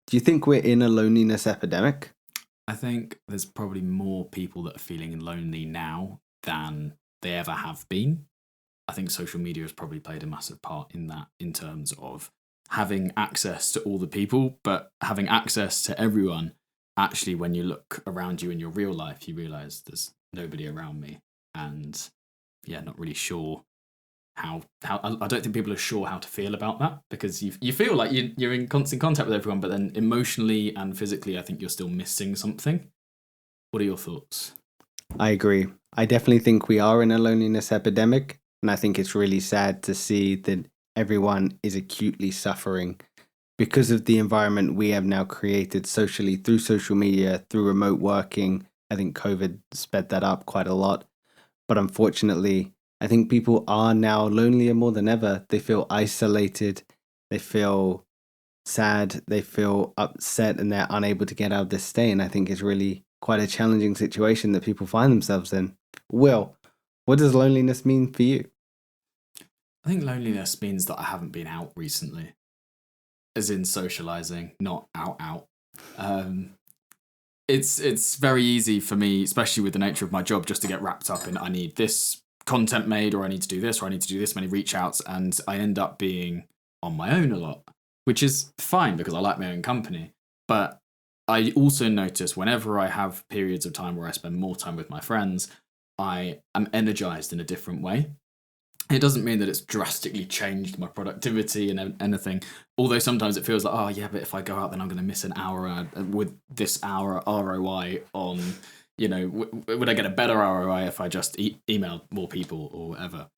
Do you think we're in a loneliness epidemic? I think there's probably more people that are feeling lonely now than they ever have been. I think social media has probably played a massive part in that, in terms of having access to all the people, but having access to everyone. Actually, when you look around you in your real life, you realize there's nobody around me. And yeah, not really sure how I don't think people are sure how to feel about that, because you feel like you're in constant contact with everyone, but then emotionally and physically, I think you're still missing something. What are your thoughts? I agree. I definitely think we are in a loneliness epidemic. And I think it's really sad to see that everyone is acutely suffering because of the environment we have now created socially through social media, through remote working. I think COVID sped that up quite a lot. But unfortunately, I think people are now lonelier more than ever. They feel isolated, they feel sad, they feel upset, and they're unable to get out of this state. And I think it's really quite a challenging situation that people find themselves in. Will, what does loneliness mean for you? I think loneliness means that I haven't been out recently, as in socializing, not out. Um, it's very easy for me, especially with the nature of my job, just to get wrapped up in I need this content made, or I need to do this, or I need to do this many reach outs, and I end up being on my own a lot, which is fine because I like my own company. But I also notice whenever I have periods of time where I spend more time with my friends, I am energized in a different way. It doesn't mean that it's drastically changed my productivity and anything. Although sometimes it feels like, oh yeah, but if I go out, then I'm going to miss an hour with this hour ROI on, would I get a better ROI if I just email more people or whatever?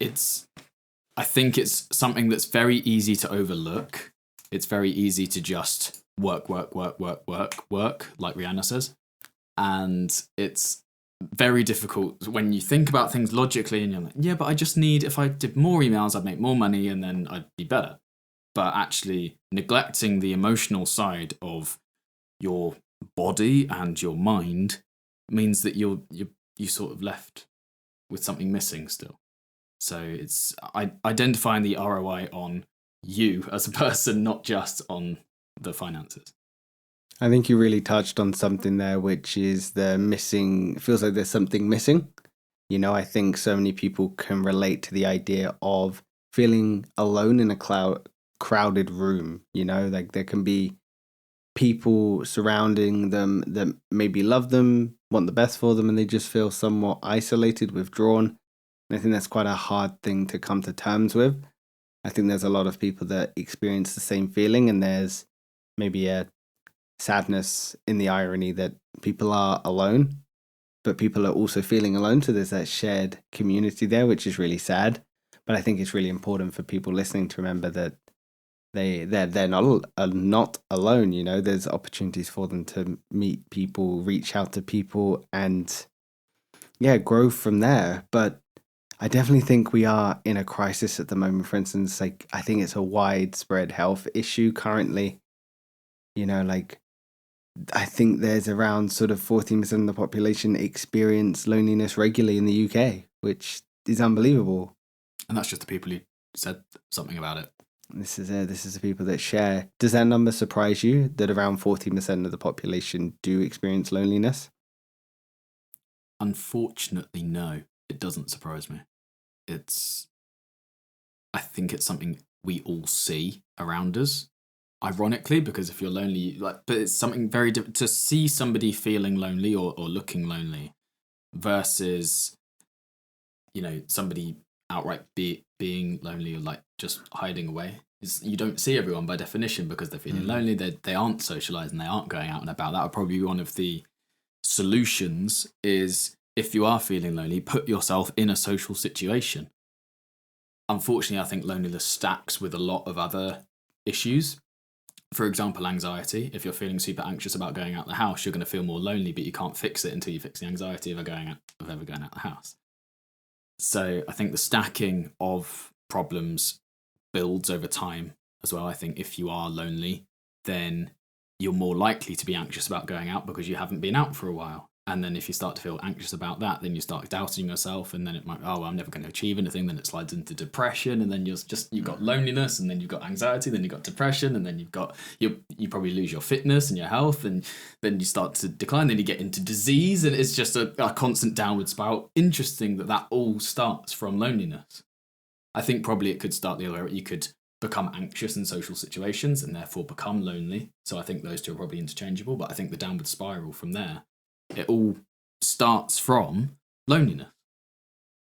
I think it's something that's very easy to overlook. It's very easy to just work, like Rihanna says. And it's very difficult when you think about things logically and you're like, yeah, but I just need, if I did more emails, I'd make more money and then I'd be better. But actually neglecting the emotional side of your body and your mind means that you sort of left with something missing still. So it's identifying the ROI on you as a person, not just on the finances. I think you really touched on something there, which is the missing, feels like there's something missing. I think so many people can relate to the idea of feeling alone in a crowded room. Like there can be people surrounding them that maybe love them, want the best for them, and they just feel somewhat isolated, withdrawn. And I think that's quite a hard thing to come to terms with. I think there's a lot of people that experience the same feeling, and there's maybe a sadness in the irony that people are alone, but people are also feeling alone. So there's that shared community there, which is really sad. But I think it's really important for people listening to remember that they're not alone. There's opportunities for them to meet people, reach out to people, and grow from there. But I definitely think we are in a crisis at the moment. For instance, like I think it's a widespread health issue currently. Like I think there's around sort of 14% of the population experience loneliness regularly in the UK, which is unbelievable. And that's just the people who said something about it. This is the people that share. Does that number surprise you, that around 14% of the population do experience loneliness? Unfortunately, no, it doesn't surprise me. I think it's something we all see around us. Ironically, because if you're lonely, but it's something very different to see somebody feeling lonely or looking lonely versus, somebody outright being lonely or like just hiding away. You don't see everyone by definition because they're feeling lonely. They aren't socializing. They aren't going out and about. That would probably be one of the solutions. Is if you are feeling lonely, put yourself in a social situation. Unfortunately, I think loneliness stacks with a lot of other issues. For example, anxiety. If you're feeling super anxious about going out the house, you're going to feel more lonely, but you can't fix it until you fix the anxiety of ever going out the house. So I think the stacking of problems builds over time as well. I think if you are lonely, then you're more likely to be anxious about going out because you haven't been out for a while. And then if you start to feel anxious about that, then you start doubting yourself, and then it might, oh, well, I'm never going to achieve anything. Then it slides into depression, and then you've got loneliness, and then you've got anxiety, then you've got depression, and then you probably lose your fitness and your health, and then you start to decline. Then you get into disease, and it's just a constant downward spiral. Interesting that all starts from loneliness. I think probably it could start the other way. You could become anxious in social situations and therefore become lonely. So I think those two are probably interchangeable. But I think the downward spiral from there, it all starts from loneliness.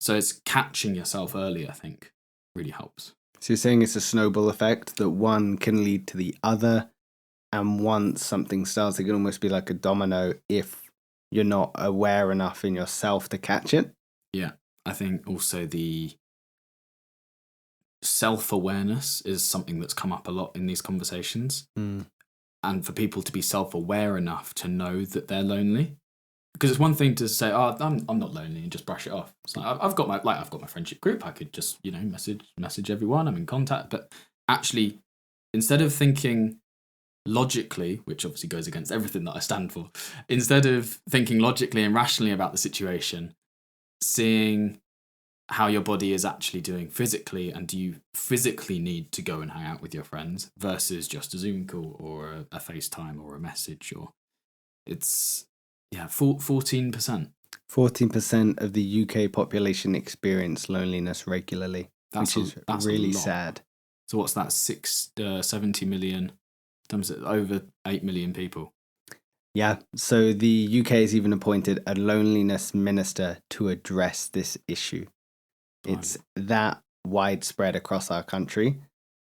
So it's catching yourself early, I think, really helps. So you're saying it's a snowball effect, that one can lead to the other, and once something starts, it can almost be like a domino if you're not aware enough in yourself to catch it? Yeah, I think also the self-awareness is something that's come up a lot in these conversations. And for people to be self-aware enough to know that they're lonely. Because it's one thing to say, "Oh, I'm not lonely," and just brush it off. It's like, I've got my friendship group. I could just message everyone. I'm in contact. But actually, instead of thinking logically, which obviously goes against everything that I stand for, instead of thinking logically and rationally about the situation, seeing how your body is actually doing physically, and do you physically need to go and hang out with your friends versus just a Zoom call or a FaceTime or a message, or it's. Yeah, 14%. 14% of the UK population experience loneliness regularly, which is really sad. So what's that, 70 million, over 8 million people? Yeah, so the UK has even appointed a loneliness minister to address this issue. It's that widespread across our country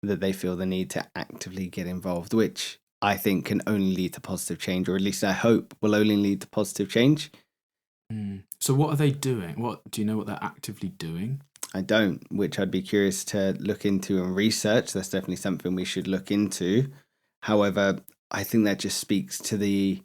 that they feel the need to actively get involved, which I think can only lead to positive change, or at least I hope will only lead to positive change. So what are they doing? Do you know what they're actively doing? I don't, which I'd be curious to look into and research. That's definitely something we should look into. However, I think that just speaks to the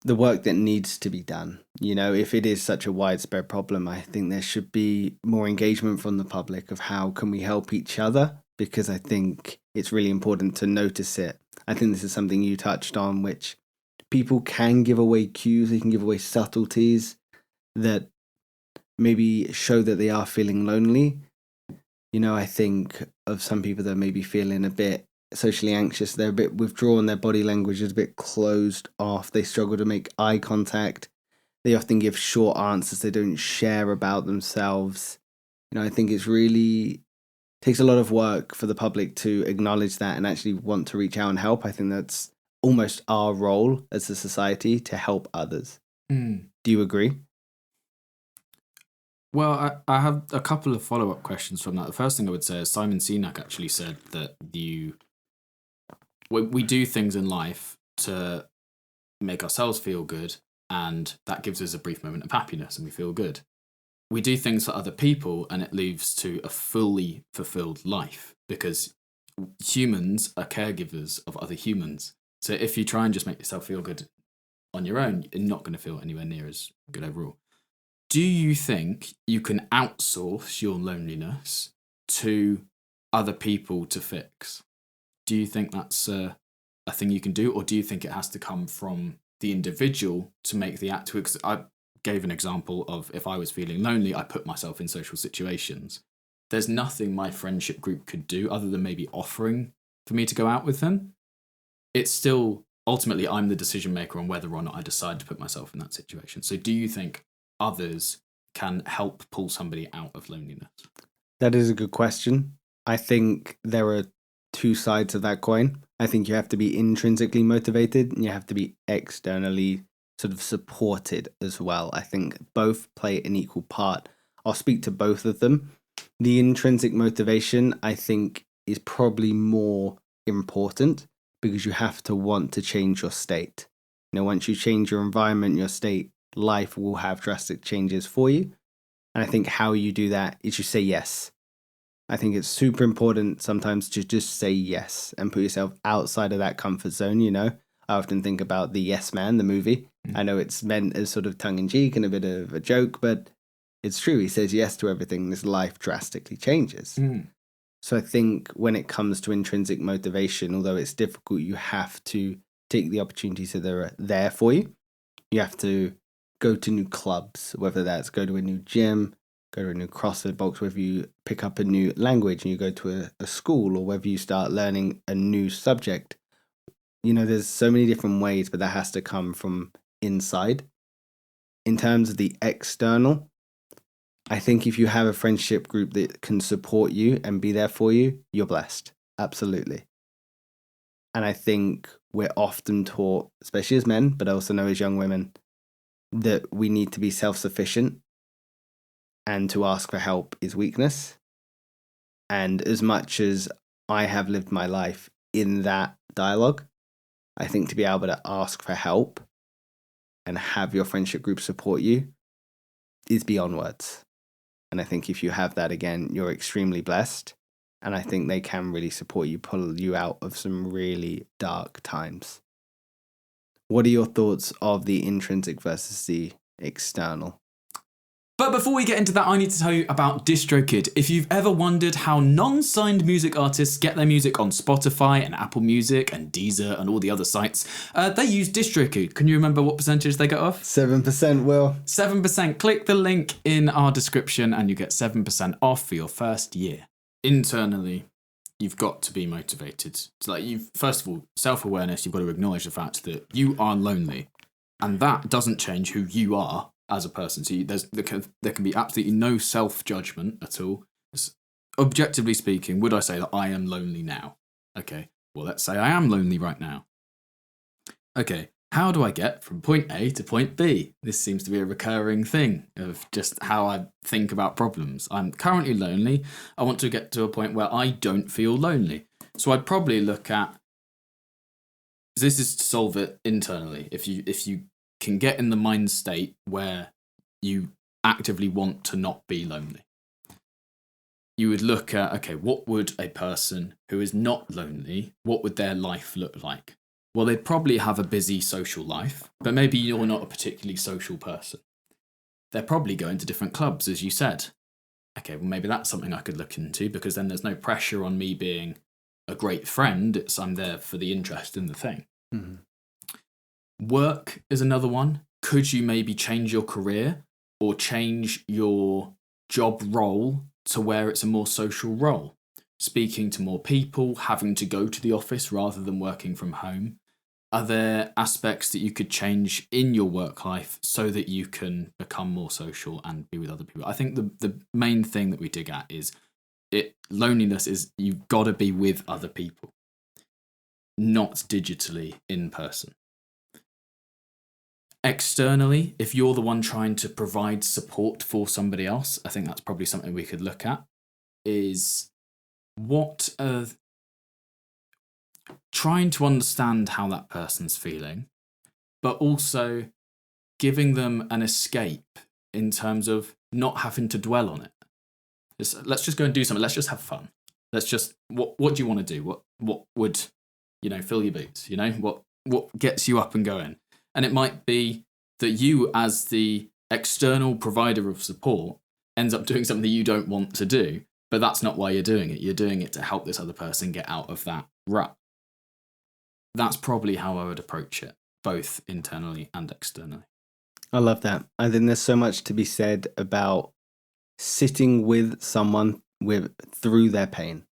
work that needs to be done. You know, if it is such a widespread problem, I think there should be more engagement from the public of how can we help each other, because I think it's really important to notice it. I think this is something you touched on, which people can give away cues, they can give away subtleties that maybe show that they are feeling lonely. You know, I think of some people that may be feeling a bit socially anxious, they're a bit withdrawn, their body language is a bit closed off, they struggle to make eye contact, they often give short answers, they don't share about themselves. You know, I think it's really takes a lot of work for the public to acknowledge that and actually want to reach out and help. I think that's almost our role as a society, to help others. Do you agree? Well, I have a couple of follow-up questions from that. The first thing I would say is Simon Sinek actually said that we do things in life to make ourselves feel good, and that gives us a brief moment of happiness and we feel good. We do things for other people and it leads to a fully fulfilled life, because humans are caregivers of other humans. So if you try and just make yourself feel good on your own, you're not going to feel anywhere near as good overall. Do you think you can outsource your loneliness to other people to fix? Do you think that's a thing you can do, or do you think it has to come from the individual to make the act? I gave an example of, if I was feeling lonely, I put myself in social situations. There's nothing my friendship group could do other than maybe offering for me to go out with them. It's still, ultimately, I'm the decision maker on whether or not I decide to put myself in that situation. So do you think others can help pull somebody out of loneliness? That is a good question. I think there are two sides of that coin. I think you have to be intrinsically motivated and you have to be externally sort of supported as well. I think both play an equal part. I'll speak to both of them. The intrinsic motivation, I think, is probably more important, because you have to want to change your state. You know, once you change your environment, your state, life will have drastic changes for you. And I think how you do that is you say yes. I think it's super important sometimes to just say yes and put yourself outside of that comfort zone. You know, I often think about the Yes Man, the movie. I know it's meant as sort of tongue-in-cheek and a bit of a joke, but it's true. He says yes to everything. His life drastically changes. So I think when it comes to intrinsic motivation, although it's difficult, you have to take the opportunities that are there for you. You have to go to new clubs, whether that's go to a new gym, go to a new CrossFit box, whether you pick up a new language and you go to a school, or whether you start learning a new subject. There's so many different ways, but that has to come from inside. In terms of the external, I think if you have a friendship group that can support you and be there for you, you're blessed. Absolutely. And I think we're often taught, especially as men, but I also know as young women, that we need to be self-sufficient, and to ask for help is weakness. And as much as I have lived my life in that dialogue, I think to be able to ask for help and have your friendship group support you is beyond words. And I think if you have that, again, you're extremely blessed. And I think they can really support you, pull you out of some really dark times. What are your thoughts of the intrinsic versus the external? But before we get into that, I need to tell you about DistroKid. If you've ever wondered how non-signed music artists get their music on Spotify and Apple Music and Deezer and all the other sites, they use DistroKid. Can you remember what percentage they get off? 7%, Will. 7%. Click the link in our description and you get 7% off for your first year. Internally, you've got to be motivated. So first of all, self-awareness, you've got to acknowledge the fact that you are lonely. And that doesn't change who you are as a person. So there can be absolutely no self-judgment at all. Objectively speaking, would I say that I am lonely now? Okay, well, let's say I am lonely right now. Okay, how do I get from point A to point B? This seems to be a recurring thing of just how I think about problems. I'm currently lonely. I want to get to a point where I don't feel lonely. So I'd probably look at, this is to solve it internally. If you can get in the mind state where you actively want to not be lonely, you would look at, okay, what would a person who is not lonely, what would their life look like? Well, they'd probably have a busy social life, but maybe you're not a particularly social person. They're probably going to different clubs, as you said. Okay, well, maybe that's something I could look into, because then there's no pressure on me being a great friend. I'm there for the interest in the thing. Mm-hmm. Work is another one. Could you maybe change your career or change your job role to where it's a more social role? Speaking to more people, having to go to the office rather than working from home. Are there aspects that you could change in your work life so that you can become more social and be with other people? I think the main thing that we dig at is loneliness is you've got to be with other people, not digitally in person. Externally, if you're the one trying to provide support for somebody else, I think that's probably something we could look at, is trying to understand how that person's feeling, but also giving them an escape in terms of not having to dwell on it. Let's just go and do something. Let's just have fun. Let's just, what do you want to do? What would, fill your boots? What gets you up and going? And it might be that you, as the external provider of support, ends up doing something that you don't want to do, but that's not why you're doing it. You're doing it to help this other person get out of that rut. That's probably how I would approach it, both internally and externally. I love that. I think there's so much to be said about sitting with someone through their pain.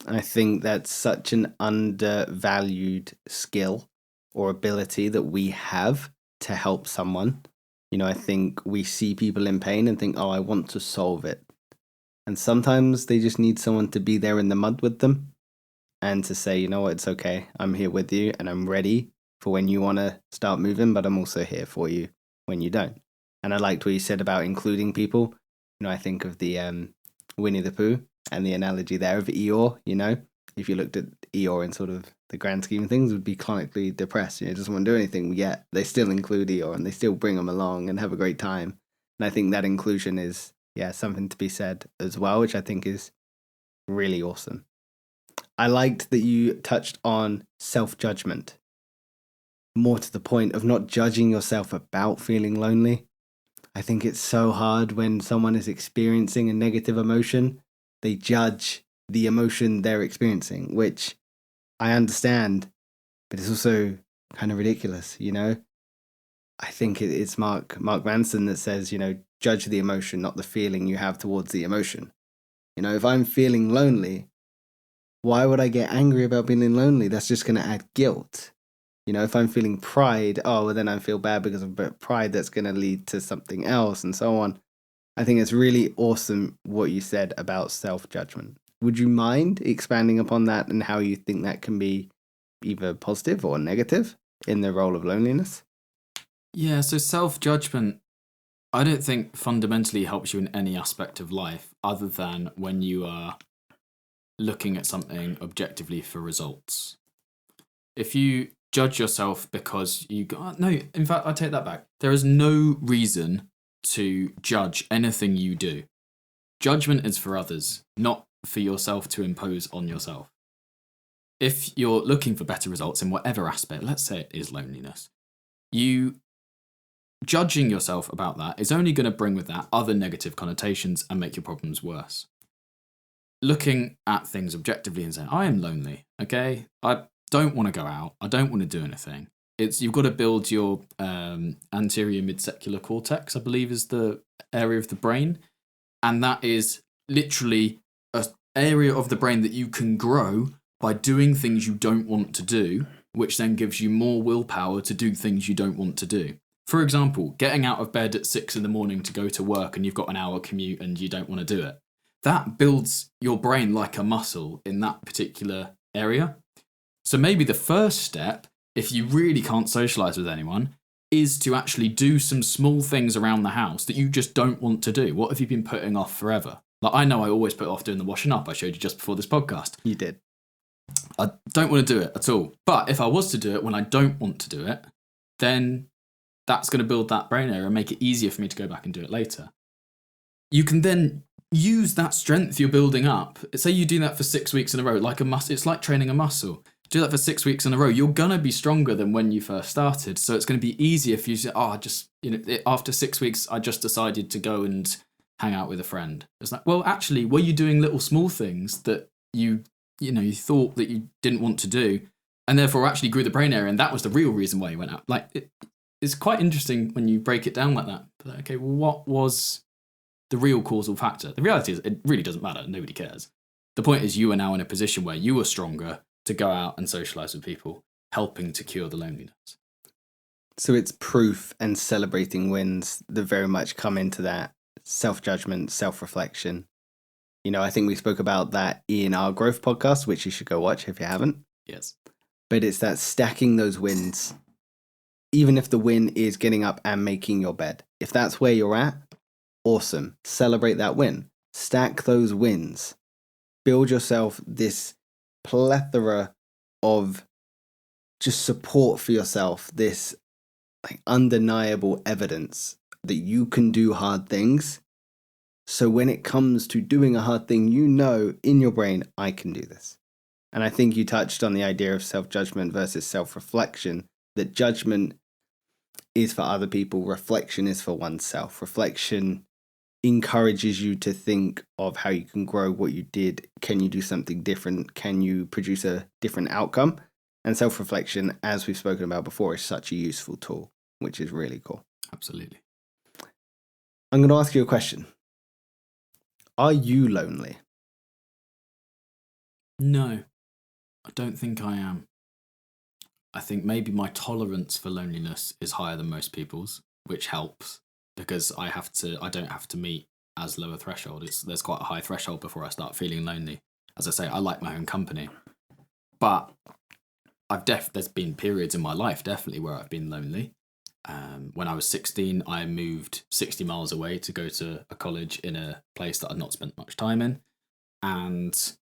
I think that's such an undervalued skill or ability that we have to help someone. I think we see people in pain and think, oh, I want to solve it. And sometimes they just need someone to be there in the mud with them and to say, you know what, it's okay. I'm here with you and I'm ready for when you want to start moving, but I'm also here for you when you don't. And I liked what you said about including people. I think of the Winnie the Pooh and the analogy there of Eeyore. If you looked at Eeyore in sort of the grand scheme of things, would be chronically depressed. Doesn't want to do anything, yet they still include Eeyore and they still bring him along and have a great time. And I think that inclusion is, something to be said as well, which I think is really awesome. I liked that you touched on self-judgment. More to the point of not judging yourself about feeling lonely. I think it's so hard when someone is experiencing a negative emotion, they judge the emotion they're experiencing, which I understand, but it's also kind of ridiculous, I think it's Mark Manson that says, judge the emotion, not the feeling you have towards the emotion. If I'm feeling lonely, why would I get angry about being lonely? That's just going to add guilt. If I'm feeling pride, oh, well, then I feel bad because of pride. That's going to lead to something else and so on. I think it's really awesome what you said about self-judgment. Would you mind expanding upon that and how you think that can be either positive or negative in the role of loneliness? Yeah, so self-judgment, I don't think fundamentally helps you in any aspect of life other than when you are looking at something objectively for results. If you judge yourself because no, in fact, I take that back. There is no reason to judge anything you do. Judgment is for others, not for yourself to impose on yourself. If you're looking for better results in whatever aspect, let's say it is loneliness, you judging yourself about that is only going to bring with that other negative connotations and make your problems worse. Looking at things objectively and saying, I am lonely, okay? I don't want to go out. I don't want to do anything. You've got to build your anterior midsecular cortex, I believe is the area of the brain. And that is literally an area of the brain that you can grow by doing things you don't want to do, which then gives you more willpower to do things you don't want to do. For example, getting out of bed at 6 a.m. to go to work and you've got an hour commute and you don't want to do it. That builds your brain like a muscle in that particular area. So maybe the first step, if you really can't socialise with anyone, is to actually do some small things around the house that you just don't want to do. What have you been putting off forever? Like, I know I always put off doing the washing up I showed you just before this podcast. You did. I don't want to do it at all. But if I was to do it when I don't want to do it, then that's going to build that brain area and make it easier for me to go back and do it later. You can then use that strength you're building up. Say you do that for 6 weeks in a row, like a muscle. It's like training a muscle. Do that for 6 weeks in a row. You're going to be stronger than when you first started. So it's going to be easier if you say, after 6 weeks, I just decided to go and hang out with a friend. It's like, well, actually, were you doing little small things that you thought that you didn't want to do, and therefore actually grew the brain area, and that was the real reason why you went out? Like, it's quite interesting when you break it down like that. But, okay, well, what was the real causal factor? The reality is it really doesn't matter. Nobody cares. The point is you are now in a position where you are stronger to go out and socialise with people, helping to cure the loneliness. So it's proof and celebrating wins that very much come into that self-judgment, self-reflection. I think we spoke about that in our growth podcast, which you should go watch if you haven't. Yes. But it's that stacking those wins, even if the win is getting up and making your bed. If that's where you're at, awesome. Celebrate that win. Stack those wins. Build yourself this plethora of just support for yourself, this undeniable evidence that you can do hard things. So when it comes to doing a hard thing, in your brain, I can do this. And I think you touched on the idea of self-judgment versus self-reflection, that judgment is for other people, reflection is for oneself. Reflection encourages you to think of how you can grow what you did. Can you do something different? Can you produce a different outcome? And self-reflection, as we've spoken about before, is such a useful tool, which is really cool. Absolutely. I'm going to ask you a question. Are you lonely? No, I don't think I am. I think maybe my tolerance for loneliness is higher than most people's, which helps because I don't have to meet as low a threshold. There's quite a high threshold before I start feeling lonely. As I say, I like my own company, but there's been periods in my life definitely where I've been lonely. When I was 16, I moved 60 miles away to go to a college in a place that I'd not spent much time in. And,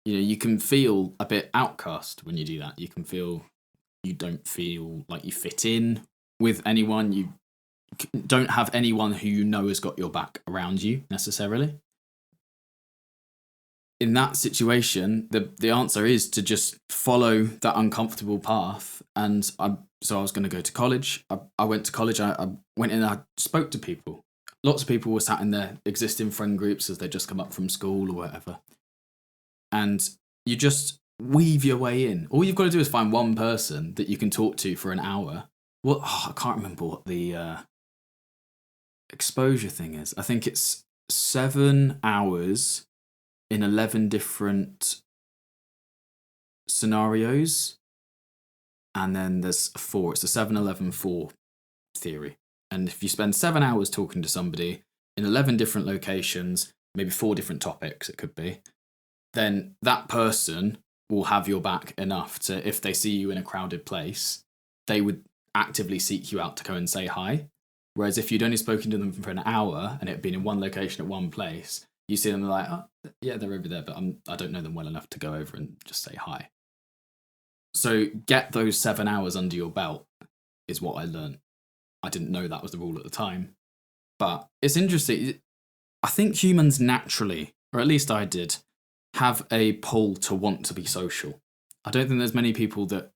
you can feel a bit outcast when you do that. You can feel you don't feel like you fit in with anyone. You don't have anyone who has got your back around you necessarily. In that situation, the answer is to just follow that uncomfortable path. And so I was going to go to college. I went to college. I went in and I spoke to people. Lots of people were sat in their existing friend groups as they just come up from school or whatever. And you just weave your way in. All you've got to do is find one person that you can talk to for an hour Well, I can't remember what the exposure thing is. I think it's 7 hours in 11 different scenarios, and then there's 4. It's the 7-11-4 theory. And if you spend 7 hours talking to somebody in 11 different locations, maybe 4 different topics it could be, then that person will have your back enough to, if they see you in a crowded place, they would actively seek you out to go and say hi. Whereas if you'd only spoken to them for an hour and it had been in one location at one place, you see them like, oh, yeah, they're over there, but I don't know them well enough to go over and just say hi. So get those 7 hours under your belt is what I learned. I didn't know that was the rule at the time. But it's interesting. I think humans naturally, or at least I did, have a pull to want to be social. I don't think there's many people that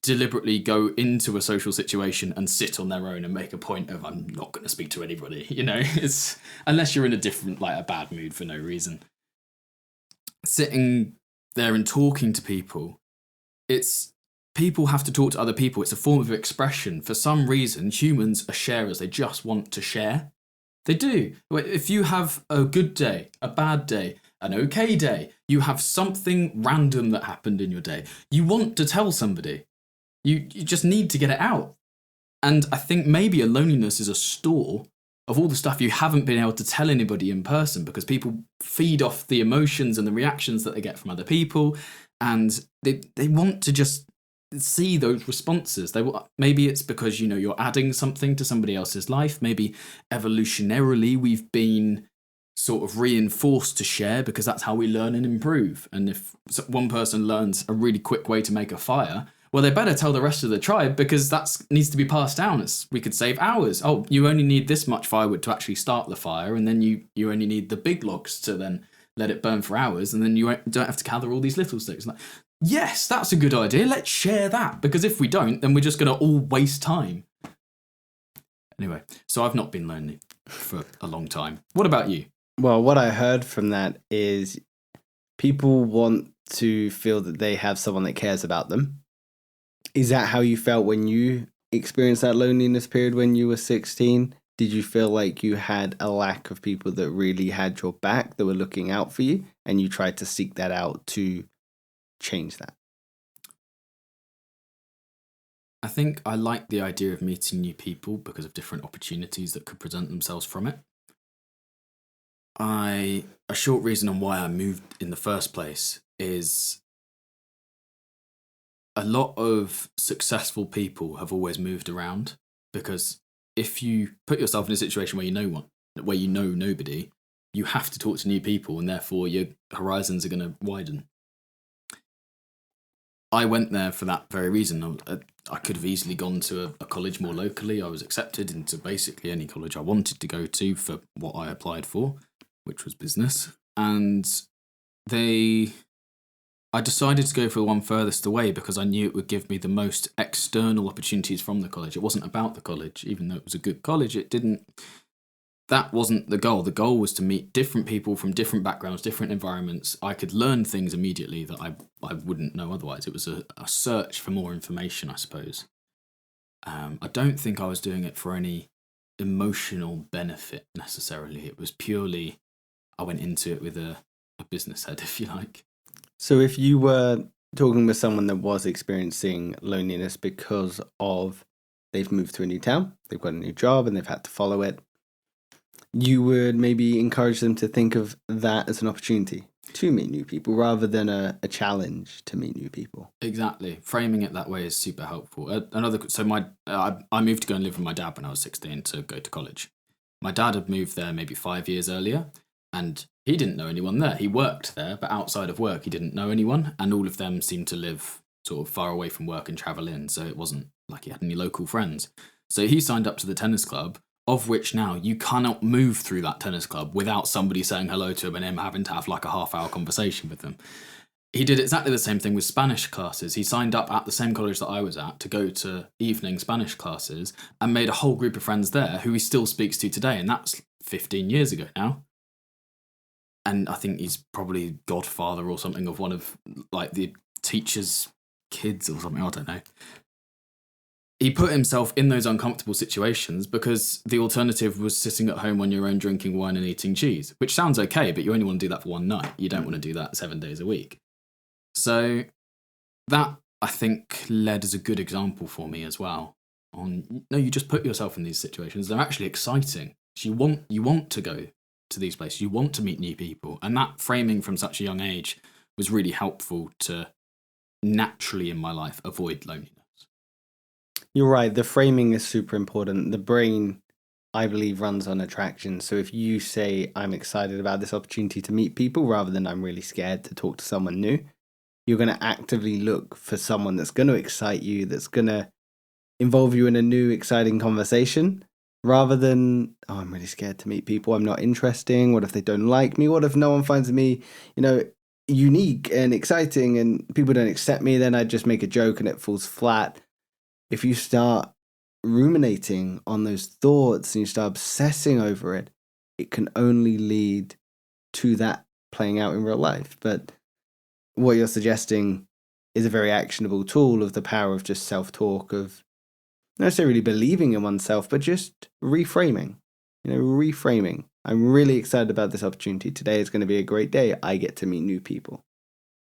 deliberately go into a social situation and sit on their own and make a point of, I'm not going to speak to anybody. It's unless you're in a bad mood for no reason. Sitting there and talking to people, people have to talk to other people. It's a form of expression. For some reason, humans are sharers. They just want to share. They do. If you have a good day, a bad day, an okay day, you have something random that happened in your day, you want to tell somebody. You just need to get it out. And I think maybe a loneliness is a store of all the stuff you haven't been able to tell anybody in person, because people feed off the emotions and the reactions that they get from other people, and they want to just see those responses. Maybe it's because you're adding something to somebody else's life. Maybe evolutionarily we've been sort of reinforced to share because that's how we learn and improve. And if one person learns a really quick way to make a fire, well, they better tell the rest of the tribe, because that needs to be passed down. We could save hours. Oh, you only need this much firewood to actually start the fire, and then you only need the big logs to then let it burn for hours, and then you don't have to gather all these little sticks. Like, yes, that's a good idea. Let's share that, because if we don't, then we're just going to all waste time. Anyway, so I've not been lonely for a long time. What about you? Well, what I heard from that is people want to feel that they have someone that cares about them. Is that how you felt when you experienced that loneliness period when you were 16? Did you feel like you had a lack of people that really had your back, that were looking out for you, and you tried to seek that out to change that? I think I like the idea of meeting new people because of different opportunities that could present themselves from it. A short reason on why I moved in the first place is a lot of successful people have always moved around, because if you put yourself in a situation where you know nobody, you have to talk to new people, and therefore your horizons are going to widen. I went there for that very reason. I could have easily gone to a college more locally. I was accepted into basically any college I wanted to go to for what I applied for, which was business. And I decided to go for the one furthest away because I knew it would give me the most external opportunities from the college. It wasn't about the college, even though it was a good college. That wasn't the goal. The goal was to meet different people from different backgrounds, different environments. I could learn things immediately that I wouldn't know otherwise. It was a search for more information, I suppose. I don't think I was doing it for any emotional benefit necessarily. It was purely, I went into it with a business head, if you like. So if you were talking with someone that was experiencing loneliness because of they've moved to a new town, they've got a new job, and they've had to follow it, you would maybe encourage them to think of that as an opportunity to meet new people rather than a challenge to meet new people. Exactly. Framing it that way is super helpful. I moved to go and live with my dad when I was 16 to go to college. My dad had moved there maybe 5 years earlier, and he didn't know anyone there. He worked there, but outside of work, he didn't know anyone, and all of them seemed to live sort of far away from work and travel in, so it wasn't like he had any local friends. So he signed up to the tennis club, of which now you cannot move through that tennis club without somebody saying hello to him and him having to have like a half-hour conversation with them. He did exactly the same thing with Spanish classes. He signed up at the same college that I was at to go to evening Spanish classes and made a whole group of friends there who he still speaks to today, and that's 15 years ago now. And I think he's probably godfather or something of one of like the teacher's kids or something, I don't know. he put himself in those uncomfortable situations because the alternative was sitting at home on your own, drinking wine and eating cheese, which sounds okay, but you only want to do that for one night. You don't want to do that 7 days a week. So that, I think, led as a good example for me as well. No, you just put yourself in these situations. They're actually exciting. You want to go to these places. You want to meet new people. And that framing from such a young age was really helpful to naturally in my life avoid loneliness. You're right. The framing is super important. The brain, I believe, runs on attraction. So if you say, I'm excited about this opportunity to meet people rather than I'm really scared to talk to someone new, you're going to actively look for someone that's going to excite you, that's going to involve you in a new, exciting conversation, rather than, oh, I'm really scared to meet people. I'm not interesting. What if they don't like me? What if no one finds me, unique and exciting and people don't accept me? Then I just make a joke and it falls flat. If you start ruminating on those thoughts and you start obsessing over it, it can only lead to that playing out in real life. But what you're suggesting is a very actionable tool of the power of just self-talk, of not necessarily believing in oneself, but just reframing. Reframing. I'm really excited about this opportunity. Today is going to be a great day. I get to meet new people.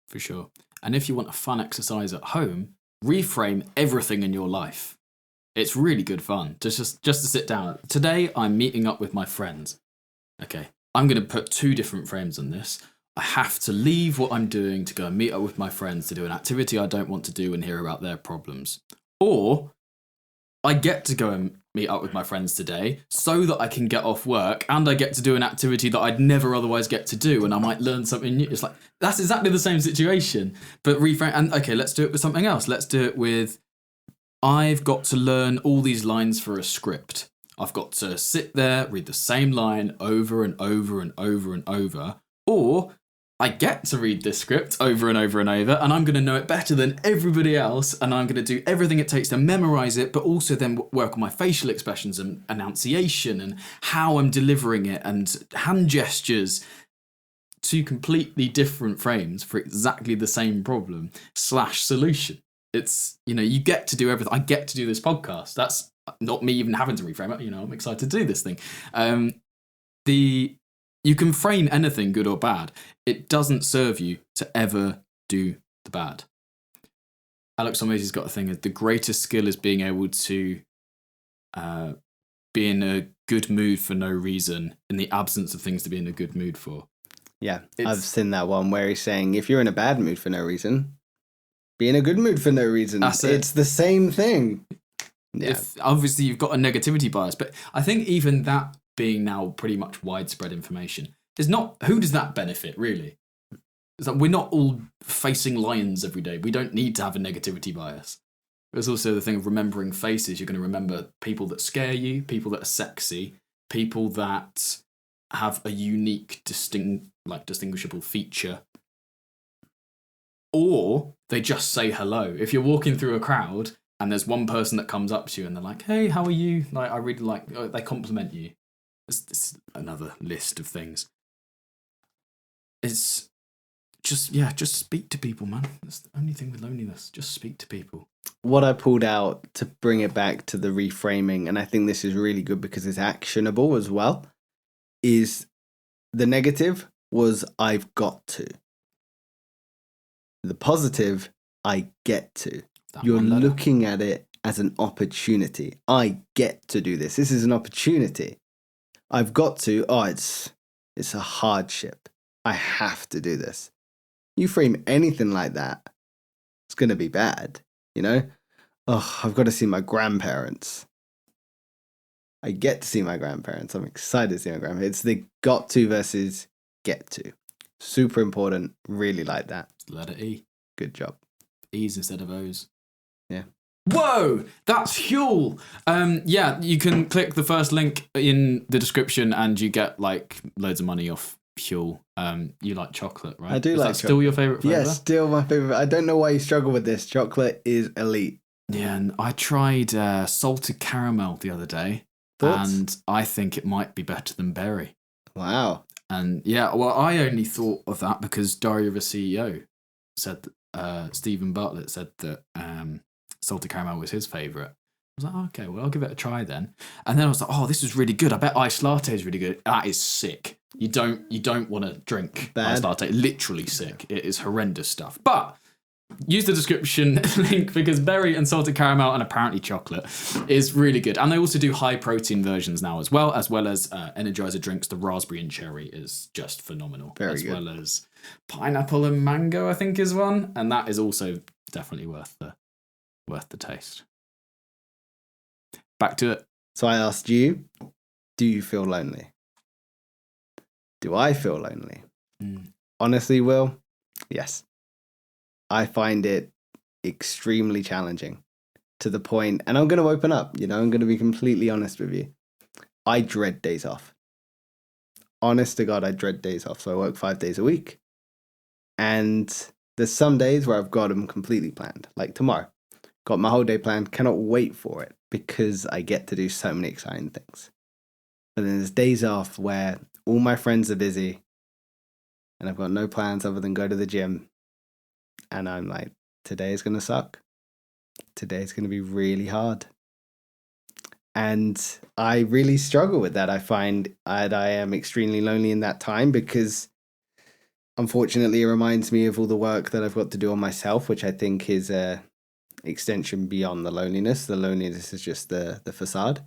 For sure. And if you want a fun exercise at home, reframe everything in your life. It's really good fun to just to sit down. Today, I'm meeting up with my friends. Okay, I'm going to put 2 different frames on this. I have to leave what I'm doing to go and meet up with my friends to do an activity I don't want to do and hear about their problems. Or I get to go and meet up with my friends today so that I can get off work and I get to do an activity that I'd never otherwise get to do and I might learn something new. It's like, that's exactly the same situation, but reframe. And okay, let's do it with something else. Let's do it with, I've got to learn all these lines for a script. I've got to sit there, read the same line over and over and over and over, or I get to read this script over and over and over, and I'm going to know it better than everybody else, and I'm going to do everything it takes to memorize it, but also then work on my facial expressions and enunciation and how I'm delivering it and hand gestures. 2 completely different frames for exactly the same problem / solution. It's, you get to do everything. I get to do this podcast. That's not me even having to reframe it. I'm excited to do this thing. You can frame anything, good or bad. It doesn't serve you to ever do the bad. Alex Hormozy's got a thing, the greatest skill is being able to be in a good mood for no reason in the absence of things to be in a good mood for. Yeah, I've seen that one where he's saying, if you're in a bad mood for no reason, be in a good mood for no reason. That's it. It's the same thing. Yeah. Obviously, you've got a negativity bias, but I think even that being now pretty much widespread information is not, who does that benefit really? It's like we're not all facing lions every day. We don't need to have a negativity bias. There's also the thing of remembering faces. You're going to remember people that scare you, people that are sexy, people that have a unique, distinguishable feature, or they just say hello. If you're walking through a crowd and there's one person that comes up to you and they're like, "Hey, how are you?" Like, I really like, they compliment you. It's another list of things. It's just speak to people, man. That's the only thing with loneliness. Just speak to people. What I pulled out to bring it back to the reframing, and I think this is really good because it's actionable as well, is the negative was I've got to. The positive, I get to. You're looking at it as an opportunity. I get to do this. This is an opportunity. I've got to. Oh, it's a hardship. I have to do this. You frame anything like that, it's going to be bad, Oh, I've got to see my grandparents. I get to see my grandparents. I'm excited to see my grandparents. It's the got to versus get to. Super important. Really like that. Letter E. Good job. E's instead of O's. Yeah. Whoa, that's Huel. Yeah, you can click the first link in the description and you get loads of money off Huel. You like chocolate, right? I do. Is like that still your favourite flavour? Yeah, still my favourite. I don't know why you struggle with this. Chocolate is elite. Yeah, and I tried salted caramel the other day. Thoughts? And I think it might be better than berry. Wow. And yeah, well, I only thought of that because Diary of a CEO said that Stephen Bartlett said that salted caramel was his favourite. was like, okay, well, I'll give it a try then. And then I was like, oh, this is really good. I bet iced latte is really good. That is sick. You don't want to drink iced latte. Literally sick. It is horrendous stuff. But use the description link because berry and salted caramel and apparently chocolate is really good. And they also do high protein versions now as well as Energizer drinks. The raspberry and cherry is just phenomenal. Very good. Well as pineapple and mango, I think, is one. And that is also definitely worth the taste. Back to it. So I asked you, do you feel lonely? Do I feel lonely? Honestly, Will, yes. I find it extremely challenging to the point, and I'm going to open up, I'm going to be completely honest with you. I dread days off. Honest to God, I dread days off. So I work 5 days a week. And there's some days where I've got them completely planned, like tomorrow. Got my whole day planned, cannot wait for it because I get to do so many exciting things. But then there's days off where all my friends are busy and I've got no plans other than go to the gym. And I'm like, today is going to suck. Today is going to be really hard. And I really struggle with that. I find that I am extremely lonely in that time because unfortunately it reminds me of all the work that I've got to do on myself, which I think is a extension beyond the loneliness. The loneliness is just the facade.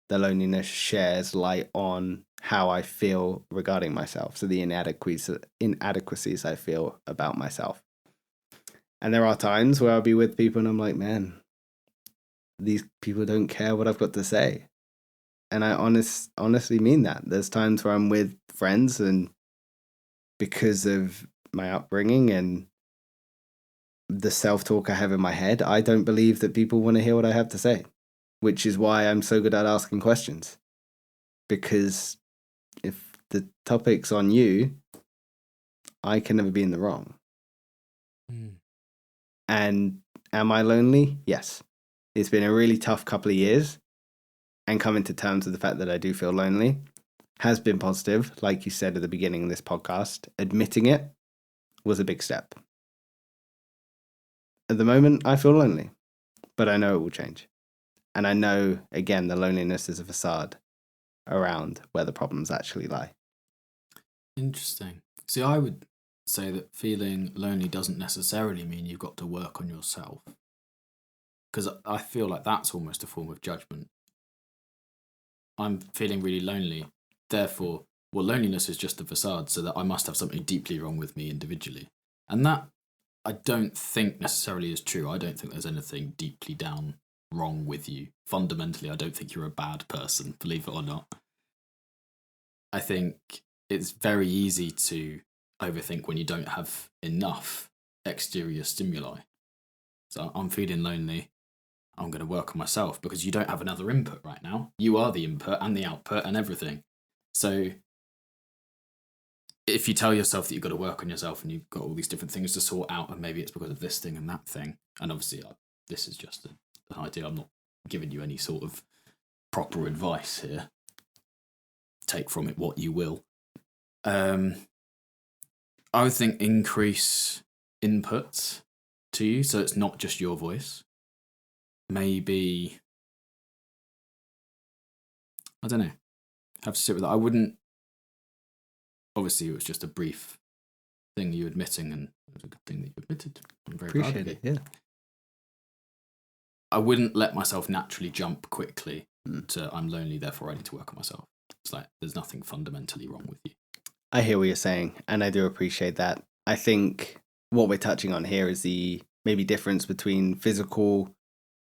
The loneliness shares light on how I feel regarding myself. So the inadequacies I feel about myself. And there are times where I'll be with people and I'm like, man, these people don't care what I've got to say. And I honestly mean that. There's times where I'm with friends and because of my upbringing and the self-talk I have in my head, I don't believe that people want to hear what I have to say, which is why I'm so good at asking questions. Because if the topic's on you, I can never be in the wrong. And am I lonely? Yes. It's been a really tough couple of years. And coming to terms with the fact that I do feel lonely has been positive. Like you said at the beginning of this podcast, admitting it was a big step. At the moment, I feel lonely, but I know it will change. And I know, again, the loneliness is a facade around where the problems actually lie. Interesting. See, I would say that feeling lonely doesn't necessarily mean you've got to work on yourself. Because I feel like that's almost a form of judgment. I'm feeling really lonely. Therefore, loneliness is just a facade, so that I must have something deeply wrong with me individually. And that, I don't think necessarily is true. I don't think there's anything deeply down wrong with you. Fundamentally, I don't think you're a bad person, believe it or not. I think it's very easy to overthink when you don't have enough exterior stimuli. So I'm feeling lonely. I'm going to work on myself because you don't have another input right now. You are the input and the output and everything. So if you tell yourself that you've got to work on yourself and you've got all these different things to sort out and maybe it's because of this thing and that thing, and obviously this is just an idea. I'm not giving you any sort of proper advice here. Take from it what you will. I would think increase input to you so it's not just your voice. Maybe, I don't know, have to sit with that. I wouldn't, obviously it was just a brief thing you admitting and it was a good thing that you admitted. I'm very proud of Appreciate you. it, yeah. I wouldn't let myself naturally jump quickly to I'm lonely, therefore I need to work on myself. It's like there's nothing fundamentally wrong with you. I hear what you're saying, and I do appreciate that. I think what we're touching on here is the maybe difference between physical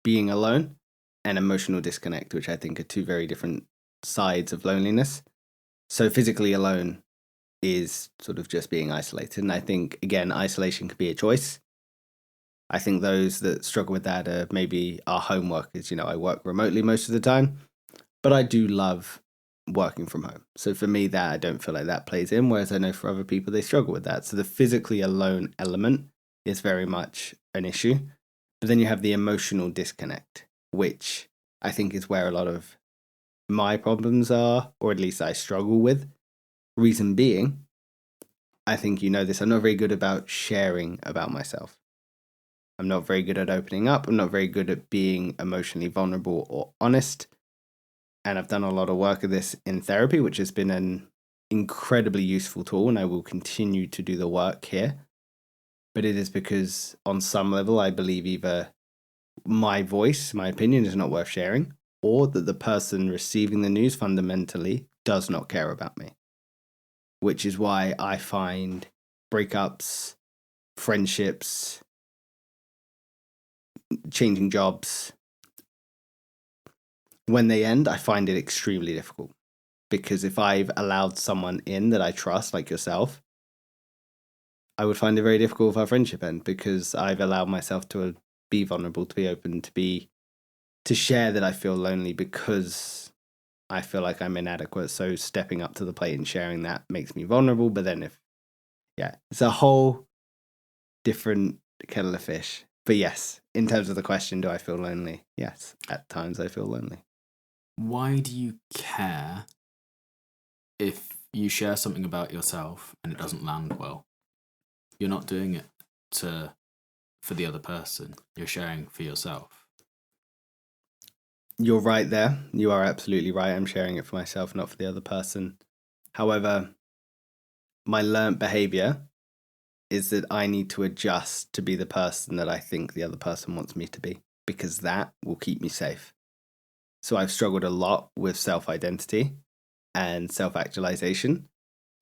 being alone and emotional disconnect, which I think are two very different sides of loneliness. So physically alone is sort of just being isolated. And I think, again, isolation could be a choice. I think those that struggle with that are maybe our home workers. I work remotely most of the time, but I do love working from home. So for me, that I don't feel like that plays in, whereas I know for other people, they struggle with that. So the physically alone element is very much an issue. But then you have the emotional disconnect, which I think is where a lot of my problems are, or at least I struggle with. Reason being, I think you know this, I'm not very good about sharing about myself. I'm not very good at opening up. I'm not very good at being emotionally vulnerable or honest. And I've done a lot of work of this in therapy, which has been an incredibly useful tool, and I will continue to do the work here. But it is because on some level, I believe either my voice, my opinion is not worth sharing, or that the person receiving the news fundamentally does not care about me. Which is why I find breakups, friendships, changing jobs, when they end, I find it extremely difficult. Because if I've allowed someone in that I trust, like yourself, I would find it very difficult if our friendship end, because I've allowed myself to be vulnerable, to be open, to share that I feel lonely because I feel like I'm inadequate. So stepping up to the plate and sharing that makes me vulnerable. But then it's a whole different kettle of fish. But yes, in terms of the question, do I feel lonely? Yes, at times I feel lonely. Why do you care if you share something about yourself and it doesn't land well? You're not doing it for the other person. You're sharing for yourself. You're right there. You are absolutely right. I'm sharing it for myself, not for the other person. However, my learnt behavior is that I need to adjust to be the person that I think the other person wants me to be, because that will keep me safe. So I've struggled a lot with self-identity and self-actualization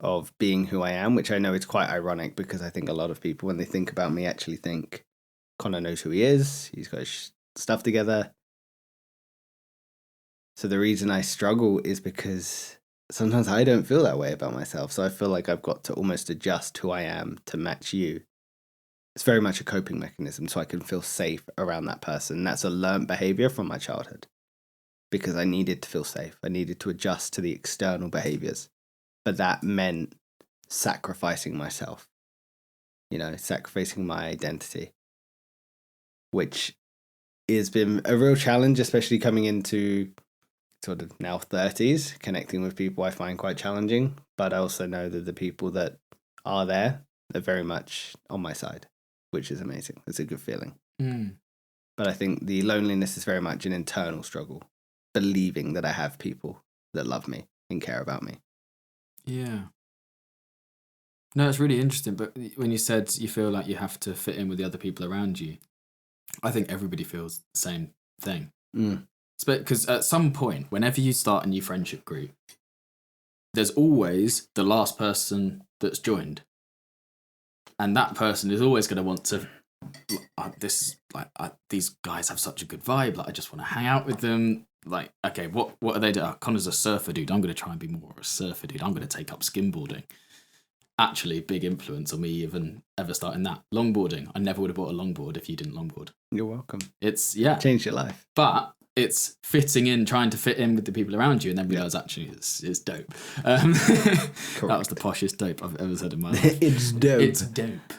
of being who I am, which I know is quite ironic because I think a lot of people, when they think about me, actually think Connor knows who he is. He's got his stuff together. So the reason I struggle is because sometimes I don't feel that way about myself. So I feel like I've got to almost adjust who I am to match you. It's very much a coping mechanism so I can feel safe around that person. That's a learned behavior from my childhood because I needed to feel safe. I needed to adjust to the external behaviors. But that meant sacrificing myself, sacrificing my identity, which has been a real challenge, especially coming into sort of now 30s. Connecting with people I find quite challenging, but I also know that the people that are there are very much on my side, which is amazing. It's a good feeling. But I think the loneliness is very much an internal struggle, believing that I have people that love me and care about me. Yeah. No, it's really interesting. But when you said you feel like you have to fit in with the other people around you, I think everybody feels the same thing. Because at some point, whenever you start a new friendship group, there's always the last person that's joined. And that person is always going to want to, these guys have such a good vibe. Like, I just want to hang out with them. Like, okay, what are they doing? Oh, Connor's a surfer dude. I'm going to try and be more of a surfer dude. I'm going to take up skimboarding. Actually, big influence on me even ever starting that. Longboarding. I never would have bought a longboard if you didn't longboard. You're welcome. It's, changed your life. But it's fitting in, trying to fit in with the people around you, and then realize actually it's dope. That was the poshest dope I've ever said in my life. It's dope. It's dope.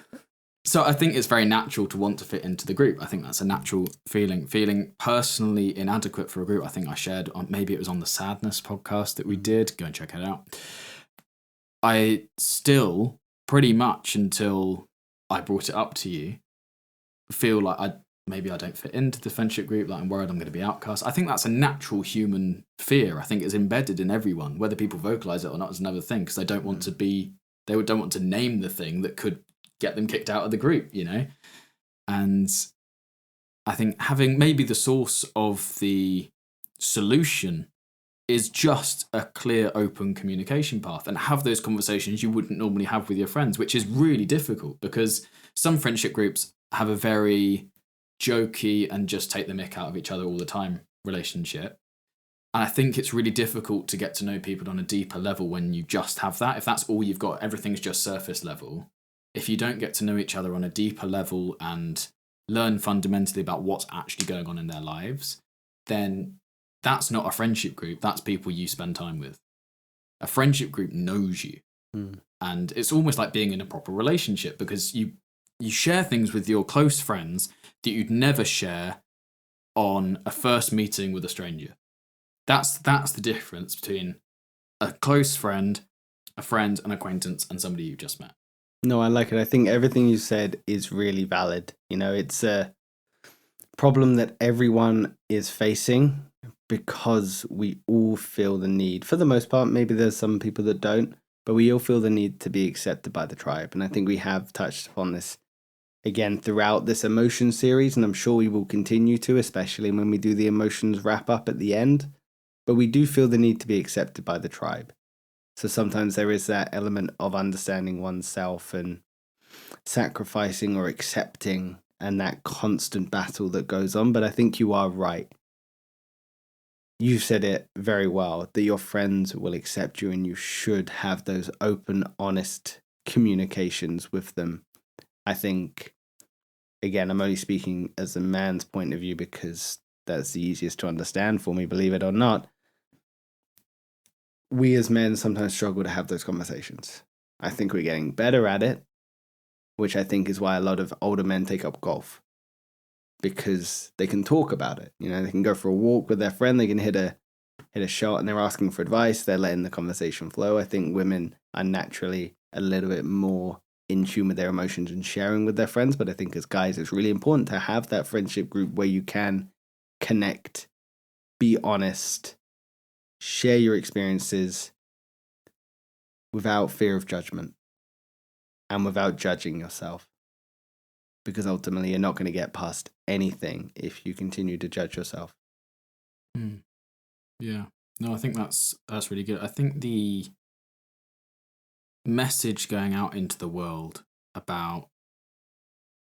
So I think it's very natural to want to fit into the group. I think that's a natural feeling. Feeling personally inadequate for a group. I think I shared on, maybe it was on the Sadness podcast that we did. Go and check it out. I still pretty much until I brought it up to you feel like maybe I don't fit into the friendship group, like I'm worried I'm going to be outcast. I think that's a natural human fear. I think it's embedded in everyone. Whether people vocalize it or not is another thing, because they don't want to name the thing that could get them kicked out of the group, And I think having maybe the source of the solution is just a clear, open communication path, and have those conversations you wouldn't normally have with your friends, which is really difficult because some friendship groups have a very jokey and just take the mick out of each other all the time relationship. And I think it's really difficult to get to know people on a deeper level when you just have that. If that's all you've got, everything's just surface level. If you don't get to know each other on a deeper level and learn fundamentally about what's actually going on in their lives, then that's not a friendship group. That's people you spend time with. A friendship group knows you. And it's almost like being in a proper relationship because you share things with your close friends that you'd never share on a first meeting with a stranger. That's the difference between a close friend, an acquaintance, and somebody you just met. No, I like it. I think everything you said is really valid. It's a problem that everyone is facing because we all feel the need. For the most part, maybe there's some people that don't, but we all feel the need to be accepted by the tribe. And I think we have touched upon this again throughout this emotion series, and I'm sure we will continue to, especially when we do the emotions wrap up at the end. But we do feel the need to be accepted by the tribe. So sometimes there is that element of understanding oneself and sacrificing or accepting, and that constant battle that goes on. But I think you are right. You said it very well, that your friends will accept you and you should have those open, honest communications with them. I think, again, I'm only speaking as a man's point of view because that's the easiest to understand for me, believe it or not. We as men sometimes struggle to have those conversations. I think we're getting better at it, which I think is why a lot of older men take up golf, because they can talk about it. They can go for a walk with their friend, they can hit a shot, and they're asking for advice, they're letting the conversation flow. I think women are naturally a little bit more in tune with their emotions and sharing with their friends, but I think as guys, it's really important to have that friendship group where you can connect, be honest, share your experiences without fear of judgment and without judging yourself. Because ultimately, you're not going to get past anything if you continue to judge yourself. Yeah. No, I think that's really good. I think the message going out into the world about,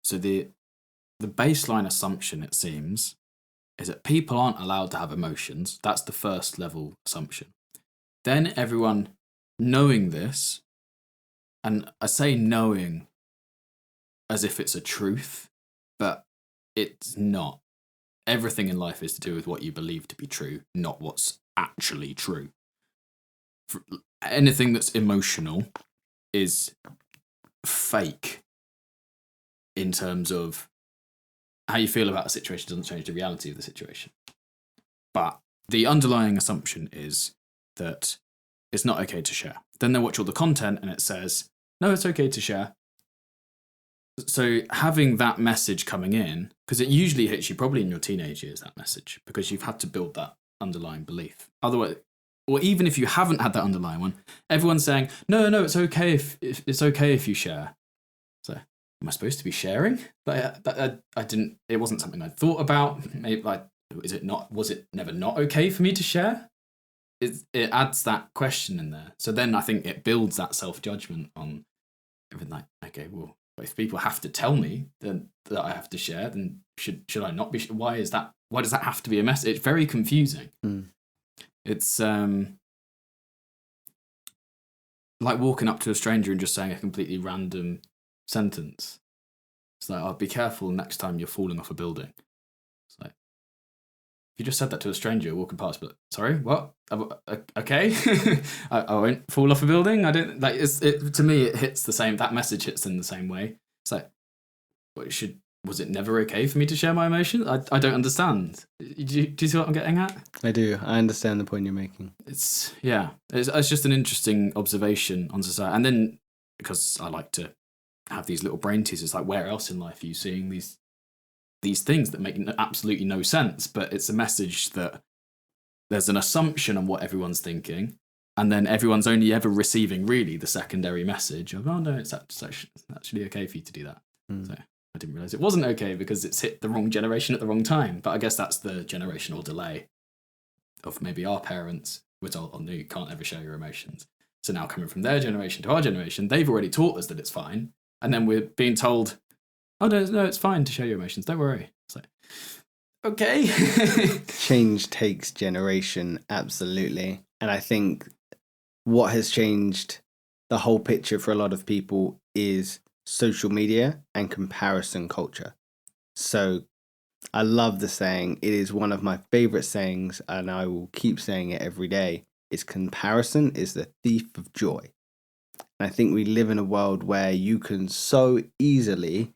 so the baseline assumption, it seems, is that people aren't allowed to have emotions. That's the first level assumption. Then everyone knowing this, and I say knowing as if it's a truth, but it's not. Everything in life is to do with what you believe to be true, not what's actually true. Anything that's emotional is fake in terms of how you feel about a situation doesn't change the reality of the situation. But the underlying assumption is that it's not okay to share. Then they watch all the content and it says, no, it's okay to share. So having that message coming in, because it usually hits you probably in your teenage years, that message, because you've had to build that underlying belief. Otherwise, or even if you haven't had that underlying one, everyone's saying, no, it's okay if it's okay if you share. So am I supposed to be sharing? But I didn't. It wasn't something I thought about. Maybe was it never not okay for me to share? It adds that question in there. So then I think it builds that self-judgment on everything. Like, okay, well, if people have to tell me then that I have to share, then should I not be? Why is that? Why does that have to be a message? It's very confusing. It's like walking up to a stranger and just saying a completely random sentence. It's like, oh, be careful next time you're falling off a building. It's like, if you just said that to a stranger walking past, but sorry, what? Okay, I won't fall off a building. I don't like. To me, it hits the same. That message hits in the same way. It's like, was it never okay for me to share my emotions? I don't understand. Do you see what I'm getting at? I do. I understand the point you're making. It's just an interesting observation on society. And then, because I like to have these little brain teasers, like where else in life are you seeing these things that make absolutely no sense? But it's a message that there's an assumption on what everyone's thinking, and then everyone's only ever receiving really the secondary message of, oh no, it's actually okay for you to do that. So I didn't realize it wasn't okay because it's hit the wrong generation at the wrong time. But I guess that's the generational delay of maybe our parents were told, oh no, you can't ever show your emotions. So now coming from their generation to our generation, they've already taught us that it's fine. And then we're being told, oh no, it's fine to show your emotions. Don't worry. It's like, okay. Change takes generation, absolutely. And I think what has changed the whole picture for a lot of people is social media and comparison culture. So I love the saying, it is one of my favorite sayings, and I will keep saying it every day, is comparison is the thief of joy. And I think we live in a world where you can so easily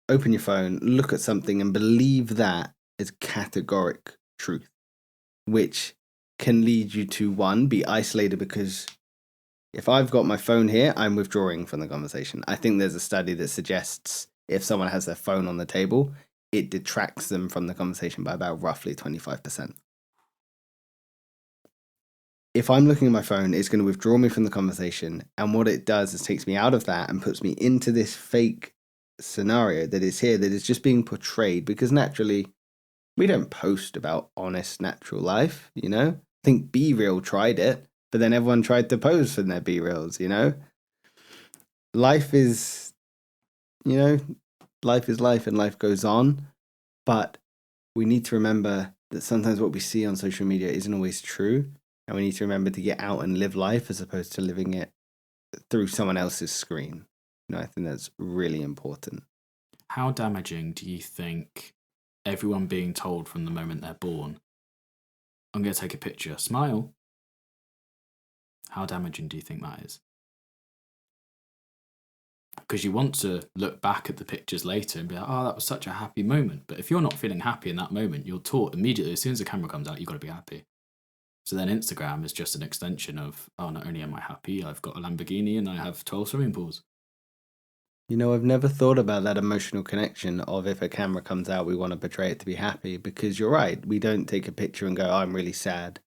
open your phone, look at something and believe that is categoric truth, which can lead you to, one, be isolated because If I've got my phone here, I'm withdrawing from the conversation. I think there's a study that suggests if someone has their phone on the table, it detracts them from the conversation by about roughly 25%. If I'm looking at my phone, it's going to withdraw me from the conversation. And what it does is takes me out of that and puts me into this fake scenario that is here, that is just being portrayed, because naturally we don't post about honest, natural life, you know? I think Be Real tried it, but then everyone tried to pose for their Be Reals, you know? Life is, you know, life is life and life goes on. But we need to remember that sometimes what we see on social media isn't always true. And we need to remember to get out and live life as opposed to living it through someone else's screen. You know, I think that's really important. How damaging do you think everyone being told from the moment they're born, I'm going to take a picture, smile? How damaging do you think that is? Because you want to look back at the pictures later and be like, oh, that was such a happy moment. But if you're not feeling happy in that moment, you're taught immediately, as soon as the camera comes out, you've got to be happy. So then Instagram is just an extension of, oh, not only am I happy, I've got a Lamborghini and I have 12 swimming pools. You know, I've never thought about that emotional connection of if a camera comes out, we want to portray it to be happy, because you're right. We don't take a picture and go, oh, I'm really sad.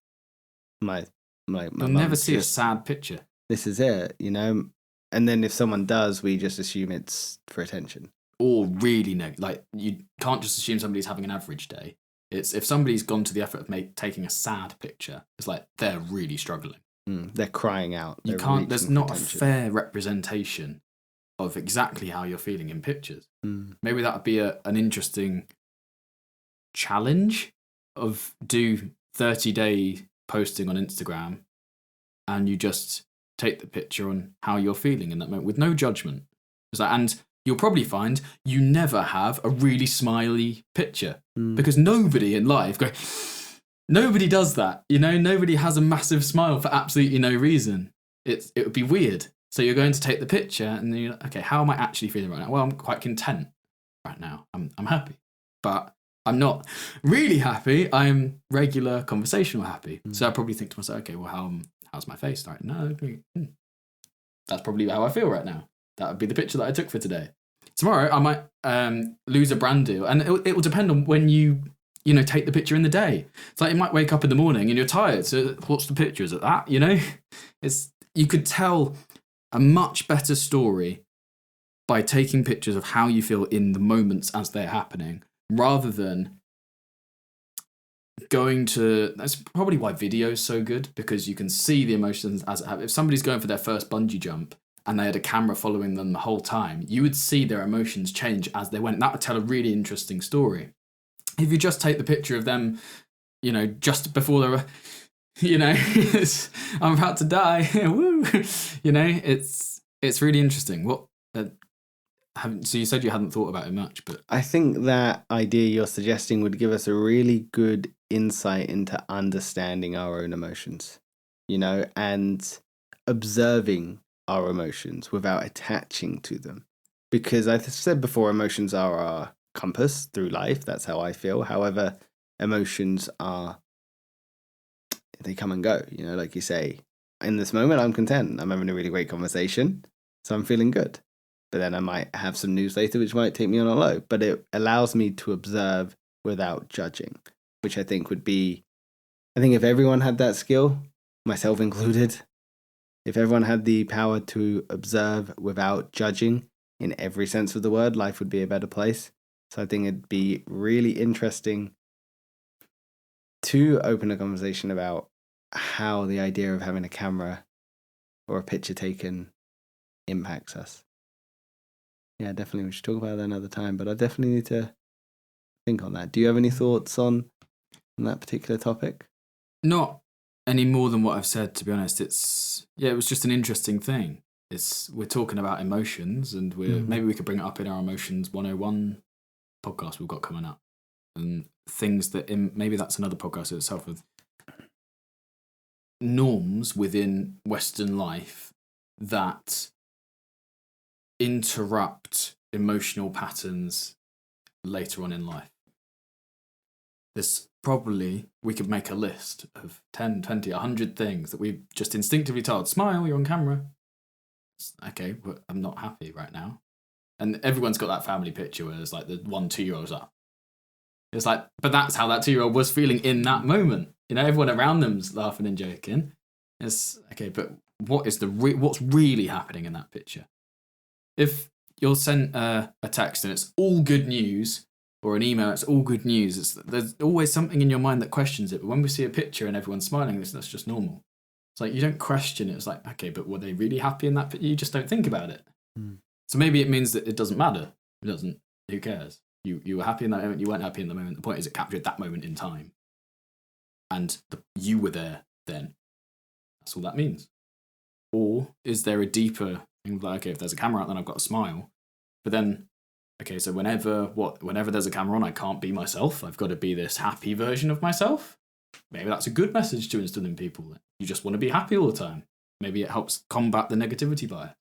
My You'll never see a sad picture. This is it, you know? And then if someone does, we just assume it's for attention. Or really negative. Like, you can't just assume somebody's having an average day. It's if somebody's gone to the effort of taking a sad picture, it's like they're really struggling. They're crying out. You can't. There's not a fair representation of exactly how you're feeling in pictures. Maybe that would be an interesting challenge of do 30-day posting on Instagram, and you just take the picture on how you're feeling in that moment with no judgment. And you'll probably find you never have a really smiley picture because nobody in life nobody does that. You know, nobody has a massive smile for absolutely no reason. It would be weird. So you're going to take the picture and then you're like, okay, how am I actually feeling right now? Well, I'm quite content right now. I'm happy, but I'm not really happy. I'm regular conversational happy. So I probably think to myself, okay, well, how's my face? Like, no, that's probably how I feel right now. That would be the picture that I took for today. Tomorrow, I might lose a brand deal. And it will depend on when you take the picture in the day. It's like you might wake up in the morning and you're tired. So what's the picture? Is it that, you know? You could tell a much better story by taking pictures of how you feel in the moments as they're happening, rather than that's probably why video is so good, because you can see the emotions as it happens. If somebody's going for their first bungee jump and they had a camera following them the whole time, you would see their emotions change as they went. That would tell a really interesting story. If you just take the picture of them, just before they were, I'm about to die, woo, it's really interesting. So you said you hadn't thought about it much, but I think that idea you're suggesting would give us a really good insight into understanding our own emotions, and observing our emotions without attaching to them. Because I've said before, emotions are our compass through life. That's how I feel. However, emotions they come and go, like you say. In this moment, I'm content. I'm having a really great conversation, so I'm feeling good. But then I might have some news later, which might take me on a low. But it allows me to observe without judging, which I think if everyone had that skill, myself included, if everyone had the power to observe without judging in every sense of the word, life would be a better place. So I think it'd be really interesting to open a conversation about how the idea of having a camera or a picture taken impacts us. Yeah, definitely. We should talk about that another time, but I definitely need to think on that. Do you have any thoughts on that particular topic? Not any more than what I've said, to be honest. It was just an interesting thing. We're talking about emotions, and maybe we could bring it up in our Emotions 101 podcast we've got coming up, and things that maybe that's another podcast in itself, with norms within Western life that interrupt emotional patterns later on in life. we could make a list of 10, 20, 100 things that we've just instinctively told, smile, you're on camera. Okay, but I'm not happy right now. And everyone's got that family picture where there's like the 1-2-year-olds up. It's like, but that's how that 2-year-old was feeling in that moment. Everyone around them's laughing and joking. It's okay, but what's really happening in that picture? If you're sent a text and it's all good news, or an email, it's all good news, there's always something in your mind that questions it. But when we see a picture and everyone's smiling, that's just normal. It's like you don't question it. It's like, okay, but were they really happy in that picture? You just don't think about it. So maybe it means that it doesn't matter. It doesn't. Who cares? You were happy in that moment. You weren't happy in the moment. The point is it captured that moment in time. And you were there then. That's all that means. Or is there a deeper thing like, okay, if there's a camera out, then I've got to smile. But then, okay, so whenever there's a camera on, I can't be myself. I've got to be this happy version of myself. Maybe that's a good message to instill in people. You just want to be happy all the time. Maybe it helps combat the negativity bias.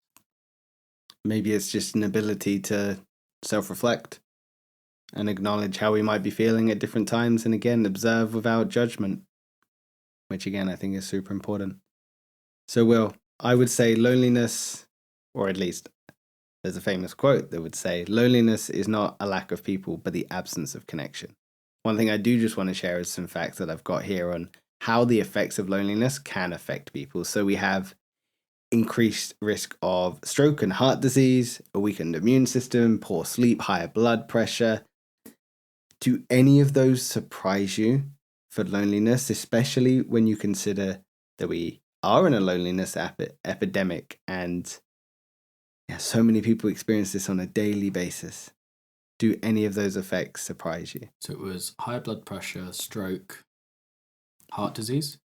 Maybe it's just an ability to self-reflect and acknowledge how we might be feeling at different times, and again, observe without judgment, which again, I think is super important. So, Will, I would say loneliness, or at least there's a famous quote that would say, loneliness is not a lack of people, but the absence of connection. One thing I do just want to share is some facts that I've got here on how the effects of loneliness can affect people. So we have increased risk of stroke and heart disease, a weakened immune system, poor sleep, higher blood pressure. Do any of those surprise you for loneliness, especially when you consider that we are in a loneliness epidemic and so many people experience this on a daily basis? Do any of those effects surprise you? So it was high blood pressure, stroke, heart disease?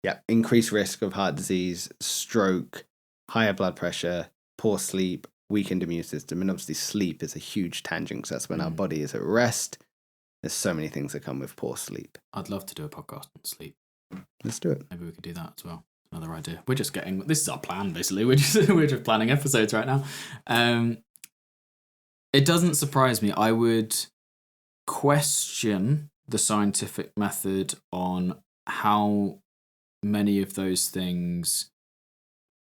Yeah, increased risk of heart disease, stroke, higher blood pressure, poor sleep, weakened immune system. And obviously sleep is a huge tangent because that's when our body is at rest. There's so many things that come with poor sleep. I'd love to do a podcast on sleep. Let's do it. Maybe we could do that as well. Another idea. This is our plan, basically. We're just planning episodes right now. It doesn't surprise me. I would question the scientific method on how many of those things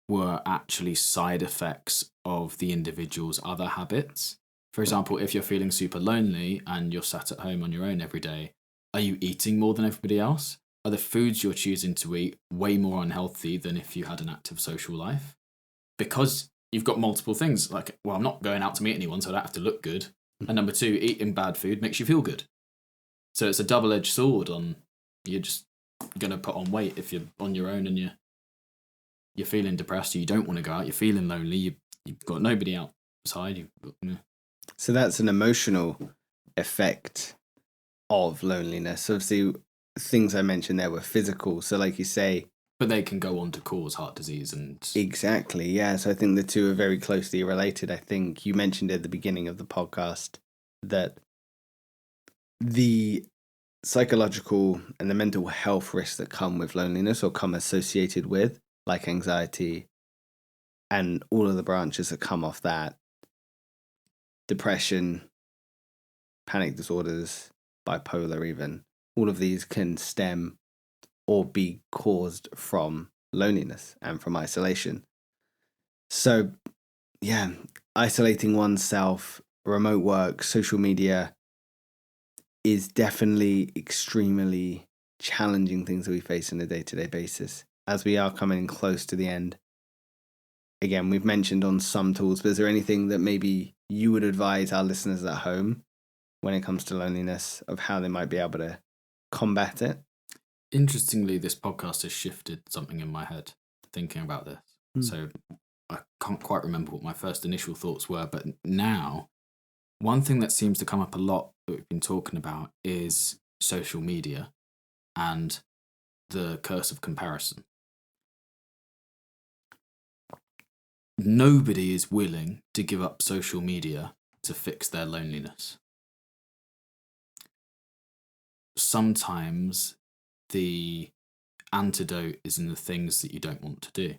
were actually side effects of the individual's other habits. For example, if you're feeling super lonely and you're sat at home on your own every day, are you eating more than everybody else? Are the foods you're choosing to eat way more unhealthy than if you had an active social life? Because you've got multiple things. Like, well, I'm not going out to meet anyone, so I don't have to look good. And number two, eating bad food makes you feel good. So it's a double-edged sword on you're just going to put on weight if you're on your own and you're feeling depressed, you don't want to go out, you're feeling lonely, you've got nobody outside. So that's an emotional effect of loneliness. Obviously, things I mentioned there were physical. So like you say... But they can go on to cause heart disease and... Exactly, yeah. So I think the two are very closely related. I think you mentioned at the beginning of the podcast that the psychological and the mental health risks that come with loneliness or come associated with, like anxiety and all of the branches that come off that, depression, panic disorders, bipolar even, all of these can stem or be caused from loneliness and from isolation. So, yeah, isolating oneself, remote work, social media is definitely extremely challenging things that we face on a day-to-day basis. As we are coming close to the end, again, we've mentioned on some tools, but is there anything that maybe you would advise our listeners at home when it comes to loneliness of how they might be able to combat it? Interestingly, this podcast has shifted something in my head thinking about this. So I can't quite remember what my first initial thoughts were, but now one thing that seems to come up a lot that we've been talking about is social media and the curse of comparison. Nobody is willing to give up social media to fix their loneliness. Sometimes the antidote is in the things that you don't want to do.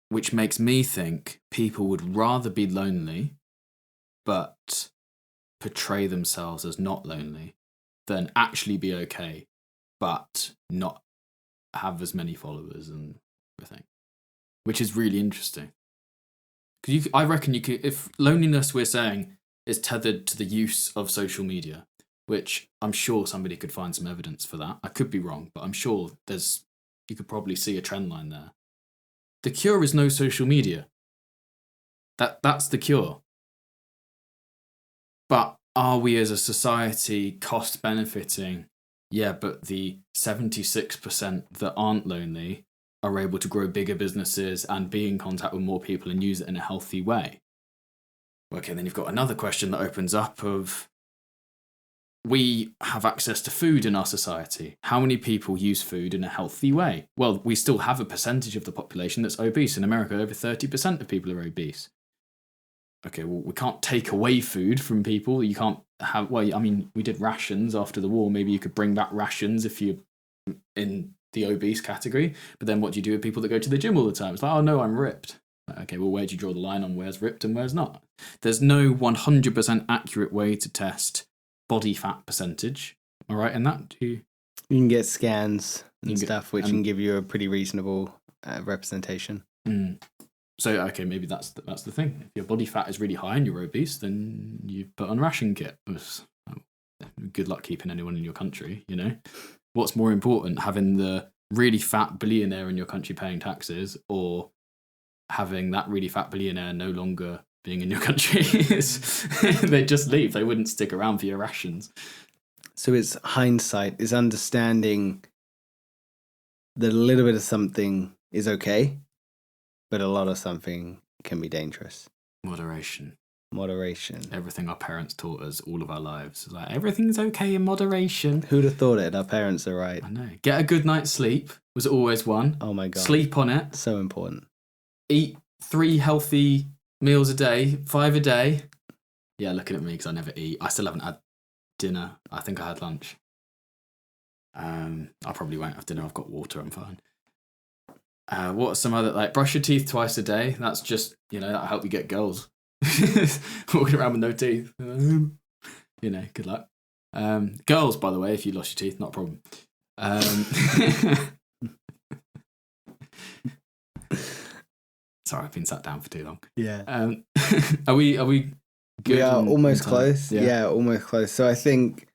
Which makes me think people would rather be lonely, but portray themselves as not lonely than actually be okay, but not have as many followers and everything, which is really interesting. Because I reckon you could, if loneliness we're saying is tethered to the use of social media, which I'm sure somebody could find some evidence for that. I could be wrong, but I'm sure you could probably see a trend line there. The cure is no social media. That's the cure. But are we as a society cost benefiting? Yeah, but the 76% that aren't lonely are able to grow bigger businesses and be in contact with more people and use it in a healthy way. Okay, then you've got another question that opens up of, we have access to food in our society. How many people use food in a healthy way? Well, we still have a percentage of the population that's obese. In America, over 30% of people are obese. Okay, well, we can't take away food from people. You can't have, well, I mean, we did rations after the war. Maybe you could bring back rations if you're in the obese category. But then what do you do with people that go to the gym all the time? It's like, oh no, I'm ripped. Okay, well, where do you draw the line on where's ripped and where's not? There's no 100% accurate way to test body fat percentage. Am I right in that? You can get scans and stuff, which can give you a pretty reasonable representation. So, okay, maybe that's the thing. If your body fat is really high and you're obese, then you put on a ration kit. Good luck keeping anyone in your country, you know? What's more important, having the really fat billionaire in your country paying taxes, or having that really fat billionaire no longer being in your country? They'd just leave. They wouldn't stick around for your rations. So it's hindsight, it's understanding that a little bit of something is okay, but a lot of something can be dangerous. Moderation. Everything our parents taught us all of our lives. Like, everything's okay in moderation. Who'd have thought it? Our parents are right. I know. Get a good night's sleep was always one. Oh my God. Sleep on it. So important. Eat 3 healthy meals a day, 5 a day. Yeah, looking at me because I never eat. I still haven't had dinner. I think I had lunch. I probably won't have dinner. I've got water. I'm fine. What are some other, like, brush your teeth twice a day? That's just, that'll help you get girls. Walking around with no teeth. Good luck. Girls, by the way, if you lost your teeth, not a problem. Sorry, I've been sat down for too long. Yeah. Are we good? We are almost close. Yeah, almost close. So I think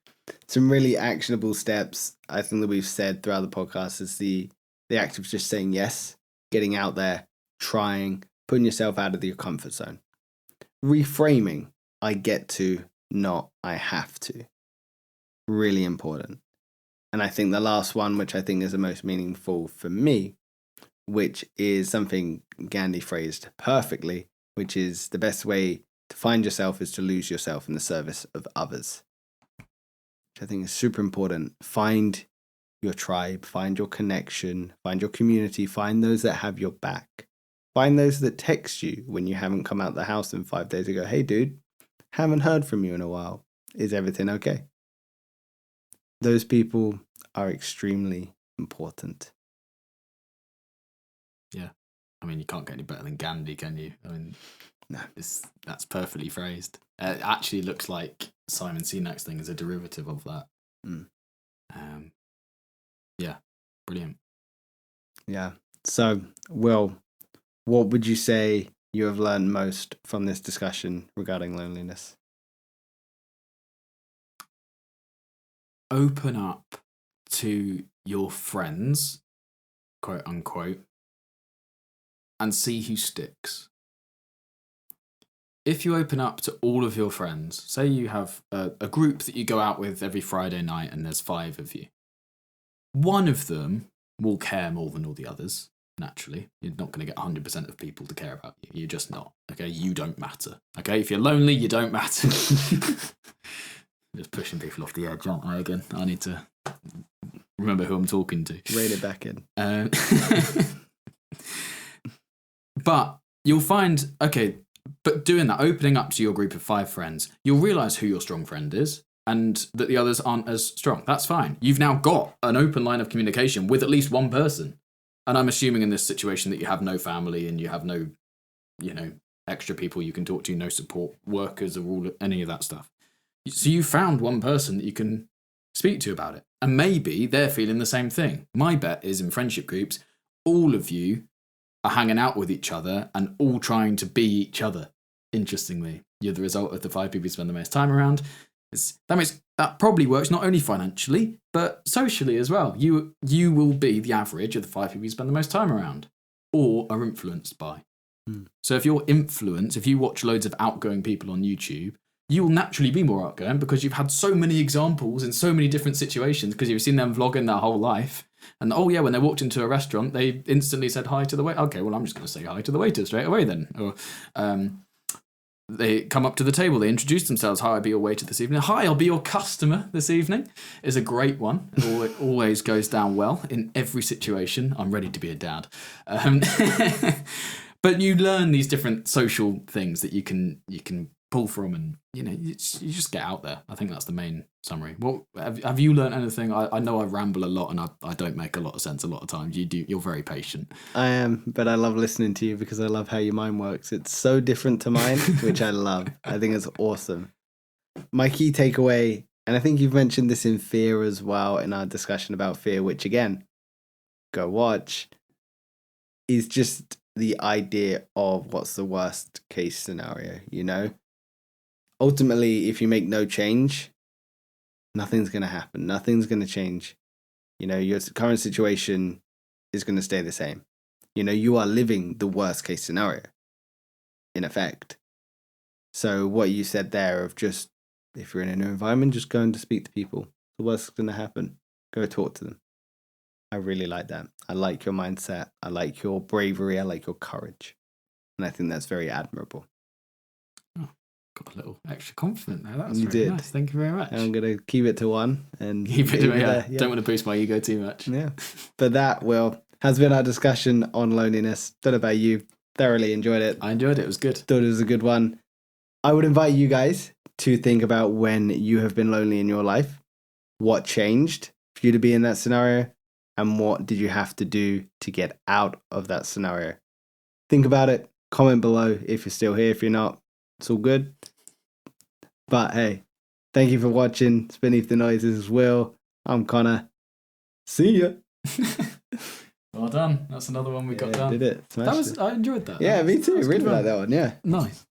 some really actionable steps, I think, that we've said throughout the podcast is the act of just saying yes, getting out there, trying, putting yourself out of your comfort zone. Reframing, I get to, not I have to. Really important. And I think the last one, which I think is the most meaningful for me, which is something Gandhi phrased perfectly, which is the best way to find yourself is to lose yourself in the service of others. Which I think is super important. Find your tribe, find your connection, find your community, find those that have your back. Find those that text you when you haven't come out the house in 5 days ago. Hey, dude, haven't heard from you in a while. Is everything okay? Those people are extremely important. Yeah. I mean, you can't get any better than Gandhi, can you? I mean, no, that's perfectly phrased. It actually looks like Simon Sinek's thing is a derivative of that. Yeah, brilliant. Yeah. So, Will, what would you say you have learned most from this discussion regarding loneliness? Open up to your friends, quote unquote, and see who sticks. If you open up to all of your friends, say you have a group that you go out with every Friday night and there's 5 of you, one of them will care more than all the others, naturally. You're not going to get 100% of people to care about you. You're just not. Okay, you don't matter. Okay, if you're lonely, you don't matter. Just pushing people off the edge, aren't I, again? I need to remember who I'm talking to. Rein it back in. But you'll find, okay, but doing that, opening up to your group of 5 friends, you'll realise who your strong friend is and that the others aren't as strong. That's fine. You've now got an open line of communication with at least one person. And I'm assuming in this situation that you have no family and you have no, extra people you can talk to, no support workers or any of that stuff. So you found one person that you can speak to about it. And maybe they're feeling the same thing. My bet is in friendship groups, all of you are hanging out with each other and all trying to be each other. Interestingly, you're the result of the 5 people you spend the most time around. That probably works not only financially, but socially as well. You will be the average of the 5 people you spend the most time around or are influenced by. So if you're influenced, if you watch loads of outgoing people on YouTube, you will naturally be more outgoing because you've had so many examples in so many different situations because you've seen them vlogging their whole life. And when they walked into a restaurant, they instantly said hi to the waiter. Okay, well, I'm just going to say hi to the waiter straight away then. Or they come up to the table, they introduce themselves. Hi, I'll be your waiter this evening. Hi, I'll be your customer this evening is a great one. It always goes down well in every situation. I'm ready to be a dad. But you learn these different social things that you can pull from, and you just get out there. I think that's the main summary. Well, have you learned anything? I know I ramble a lot and I don't make a lot of sense a lot of times. You're very patient. I am, but I love listening to you because I love how your mind works. It's so different to mine, which I love. I think it's awesome. My key takeaway, and I think you've mentioned this in fear as well in our discussion about fear, which again, go watch, is just the idea of what's the worst case scenario, Ultimately, if you make no change, nothing's going to happen. Nothing's going to change. Your current situation is going to stay the same. You are living the worst case scenario, in effect. So what you said there of just, if you're in a new environment, just going to speak to people. The worst is going to happen. Go talk to them. I really like that. I like your mindset. I like your bravery. I like your courage. And I think that's very admirable. Oh, got a little extra compliment there. That's you very did. Nice. Thank you very much. And I'm going to keep it to 1. And keep it to yeah. Don't want to boost my ego too much. Yeah. But that, Will, has been our discussion on loneliness. Don't know about you. Thoroughly enjoyed it. I enjoyed it. It was good. Thought it was a good one. I would invite you guys to think about when you have been lonely in your life. What changed for you to be in that scenario? And what did you have to do to get out of that scenario? Think about it. Comment below if you're still here. If you're not, it's all good. But hey, thank you for watching. It's Beneath the Noise. This is Will. I'm Connor. See ya. Well done. That's another one we got done. Did it. I enjoyed that. Yeah, me too. Really like that one. Yeah. Nice.